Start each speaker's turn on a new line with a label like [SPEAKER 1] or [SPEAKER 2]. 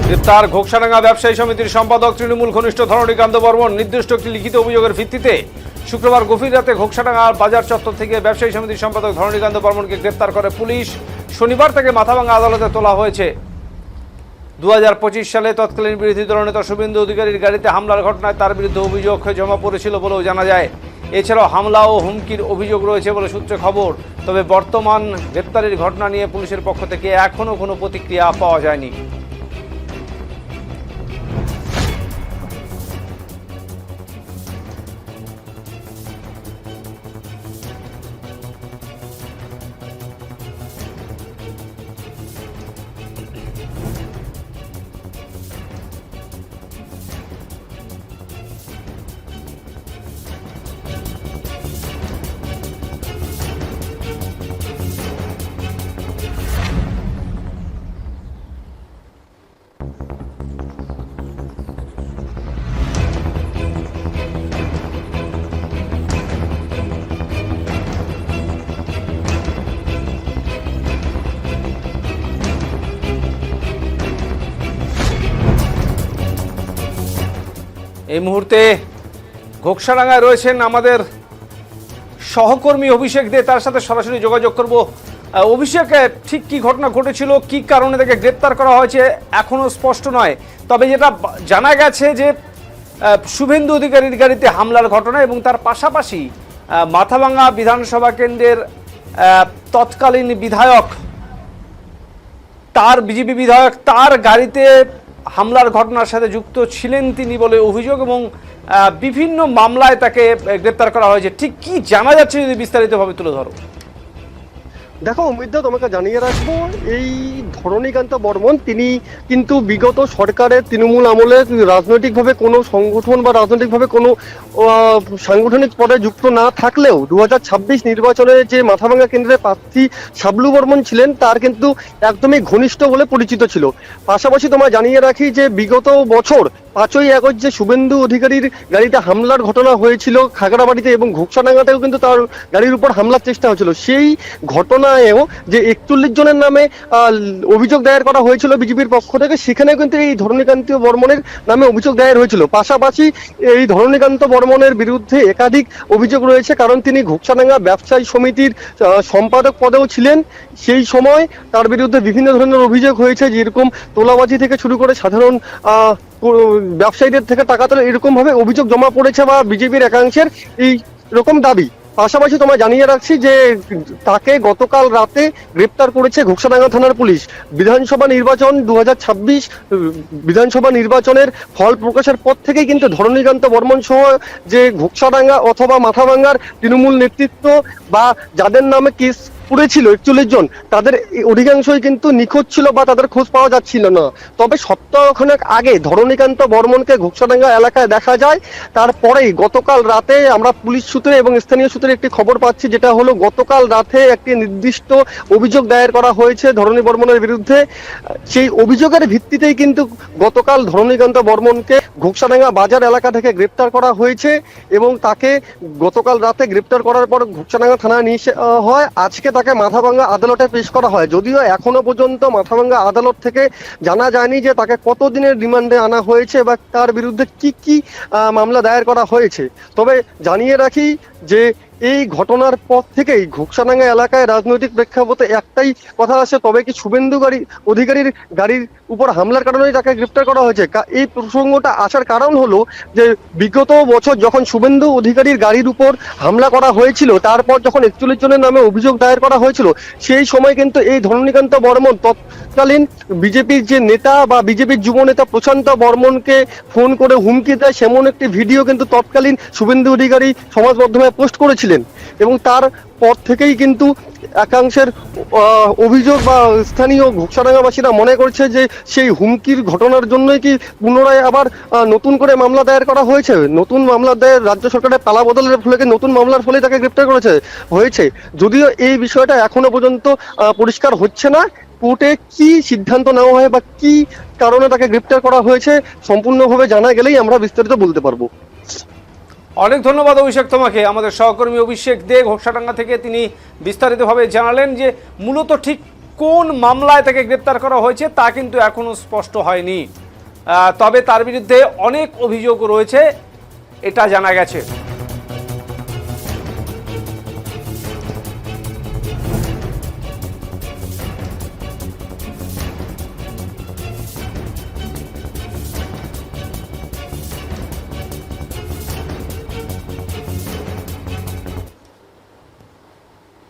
[SPEAKER 1] গ্রেপ্তার ঘোকসাডাঙ্গা ব্যবসায়ী সমিতির সম্পাদক তৃণমূল ঘনিষ্ঠ ধরণীকান্ত বর্মন। নির্দিষ্ট একটি লিখিত অভিযোগের ভিত্তিতে শুক্রবার গভীর রাতে ঘোকসাডাঙ্গা বাজার চত্বর থেকে ব্যবসায়ী সমিতির সম্পাদক ধরণীকান্ত বর্মনকে গ্রেপ্তার করে পুলিশ। শনিবার তাকে মাথাভাঙ্গা আদালতে তোলা হয়েছে। 2025 সালে তৎকালীন বিরোধী দলনেতা শুভেন্দু অধিকারীর গাড়িতে হামলার ঘটনায় তার বিরুদ্ধে অভিযোগ জমা পড়েছিল বলেও জানা যায়। এছাড়াও হামলা ও হুমকির অভিযোগ রয়েছে বলে সূত্রে খবর। তবে বর্তমান গ্রেপ্তারের ঘটনা নিয়ে পুলিশের পক্ষ থেকে এখনও কোনো প্রতিক্রিয়া পাওয়া যায়নি। এই মুহূর্তে ঘোকসাডাঙ্গায় রয়েছেন আমাদের সহকর্মী অভিষেক দে, তার সাথে সরাসরি যোগাযোগ করব। অভিষেক, ঠিক কি ঘটনা ঘটেছিল, কি কারণে তাকে গ্রেপ্তার করা হয়েছে এখনো স্পষ্ট নয়। তবে যেটা জানা গেছে যে শুভেন্দু অধিকারীর গাড়িতে হামলার ঘটনা এবং তার পাশাপাশি মাথাভাঙ্গা বিধানসভা কেন্দ্রের তৎকালীন বিধায়ক, তার বিজেপি বিধায়ক, তার গাড়িতে হামলার ঘটনার সাথে যুক্ত ছিলেন তিনি বলে অভিযোগ এবং বিভিন্ন মামলায় তাকে গ্রেপ্তার করা হয়েছে। ঠিক কি জানা যাচ্ছে যদি বিস্তারিতভাবে তুলে ধরো।
[SPEAKER 2] দেখো অমিতদা, তোমাকে জানিয়ে রাখবো, এই ধরণীকান্ত বর্মন তিনি কিন্তু বিগত সরকারের তৃণমূল আমলে রাজনৈতিকভাবে কোনো সংগঠন বা রাজনৈতিকভাবে কোনো সাংগঠনিক পদে যুক্ত না থাকলেও 2026 নির্বাচনে যে মাথাভাঙ্গা কেন্দ্রের প্রার্থী শাবলু বর্মন ছিলেন তার কিন্তু একদমই ঘনিষ্ঠ বলে পরিচিত ছিল। পাশাপাশি তোমায় জানিয়ে রাখি যে বিগত বছর 5ই আগস্ট যে শুভেন্দু অধিকারীর গাড়িতে হামলার ঘটনা হয়েছিল খাগড়াবাড়িতে এবং ঘোকসাডাঙ্গাতেও কিন্তু তার গাড়ির উপর হামলার চেষ্টা হয়েছিল। সেই ঘটনায়ও যে 41 জনের নামে অভিযোগ দায়ের করা হয়েছিল বিজেপির পক্ষ থেকে, সেখানে কিন্তু এই ধরণীকান্ত বর্মনের নামে অভিযোগ দায়ের হয়েছিল। পাশাপাশি এই ধরণীকান্ত বর্মনের বিরুদ্ধে একাধিক অভিযোগ রয়েছে, কারণ তিনি ঘোকসাডাঙ্গা ব্যবসায়ী সমিতির সম্পাদক পদেও ছিলেন। সেই সময় তার বিরুদ্ধে বিভিন্ন ধরনের অভিযোগ হয়েছে, যেরকম তোলাবাজি থেকে শুরু করে সাধারণ ব্যবসায়ীদের থেকে টাকা তোলা, এরকম ভাবে অভিযোগ জমা পড়েছে বা বিজেপির একাংশের এই রকম দাবি। পাশাপাশি তোমায় জানিয়ে রাখছি যে তাকে গতকাল রাতে গ্রেপ্তার করেছে ঘোকসাডাঙ্গা থানার পুলিশ। বিধানসভা নির্বাচন 2026 বিধানসভা নির্বাচনের ফল প্রকাশের পর থেকেই কিন্তু ধরণীকান্ত বর্মন সহ যে ঘোকসাডাঙ্গা অথবা মাথাভাঙ্গার তৃণমূল নেতৃত্ব বা যাদের নামে কেস পুড়েছিল 41 জন, তাদের অধিকাংশই কিন্তু নিখোঁজ ছিল বা তাদের খোঁজ পাওয়া যাচ্ছিল না। তবে সপ্তাহখানেক আগে ধরণীকান্ত বর্মনকে ঘোকসাডাঙ্গা এলাকায় দেখা যায়। তারপরেই গতকাল রাতে আমরা পুলিশ সূত্রে এবং স্থানীয় সূত্রে একটি খবর পাচ্ছি, যেটা হলো গতকাল রাতে একটি নির্দিষ্ট অভিযোগ দায়ের করা হয়েছে ধরণী বর্মনের বিরুদ্ধে। সেই অভিযোগের ভিত্তিতেই কিন্তু গতকাল ধরণীকান্ত বর্মনকে ঘোকসাডাঙ্গা বাজার এলাকা থেকে গ্রেপ্তার করা হয়েছে এবং তাকে গতকাল রাতে গ্রেপ্তার করার পর ঘোকসাডাঙ্গা থানায় নিয়ে হয়। আজকে তাকে মাথাভাঙ্গা আদালতে পেশ করা হয়। যদিও এখনো পর্যন্ত মাথাভাঙ্গা আদালত থেকে জানা যায়নি যে তাকে কতদিনের রিমান্ডে আনা হয়েছে বা তার বিরুদ্ধে কি কি মামলা দায়ের করা হয়েছে। তবে জানিয়ে রাখি যে এই ঘটনার পর থেকেই ঘোকসাডাঙ্গা এলাকায় রাজনৈতিক প্রেক্ষাপটে একটাই কথা আসে, তবে কি শুভেন্দু অধিকারীর গাড়ির উপর হামলার কারণেই তাকে গ্রেপ্তার করা হয়েছে। এই প্রসঙ্গটা আসার কারণ হলো যে বিগত বছর যখন শুভেন্দু অধিকারীর গাড়ির উপর হামলা করা হয়েছিল, তারপর যখন 41 জনের নামে অভিযোগ দায়ের করা হয়েছিল, সেই সময় কিন্তু এই ধরণীকান্ত বর্মন তৎকালীন বিজেপির যে নেতা বা বিজেপির যুব নেতা প্রশান্ত বর্মনকে ফোন করে হুমকি দেয়, সেমন একটি ভিডিও কিন্তু তৎকালীন শুভেন্দু অধিকারী সমাজ মাধ্যমে পোস্ট করেছিলেন। এবং তার পর থেকেই কিন্তু একাংশের অভিযোগ বা স্থানীয় ঘোকসাডাঙ্গাবাসীরা মনে করছে যে সেই হুমকির ঘটনার জন্যই কি পুনরায় আবার নতুন করে মামলা দায়ের করা হয়েছে। নতুন মামলা দায়ের রাজ্য সরকারের পালা বদলের ফলে নতুন মামলার ফলে তাকে গ্রেপ্তার হয়েছে। যদিও এই বিষয়টা এখনো পর্যন্ত পরিষ্কার হচ্ছে না কোর্টে কি সিদ্ধান্ত নেওয়া হয় বা কি কারণে তাকে গ্রেপ্তার করা হয়েছে, সম্পূর্ণভাবে জানা গেলেই আমরা বিস্তারিত বলতে পারবো।
[SPEAKER 1] অনেক ধন্যবাদ অভিষেক তোমাকে। আমাদের সহকর্মী অভিষেক দে ঘোকসাডাঙ্গা থেকে তিনি বিস্তারিতভাবে জানালেন যে মূলত ঠিক কোন মামলায় তাকে গ্রেপ্তার করা হয়েছে তা কিন্তু এখনো স্পষ্ট হয়নি। তবে তার বিরুদ্ধে অনেক অভিযোগ রয়েছে এটা জানা গেছে।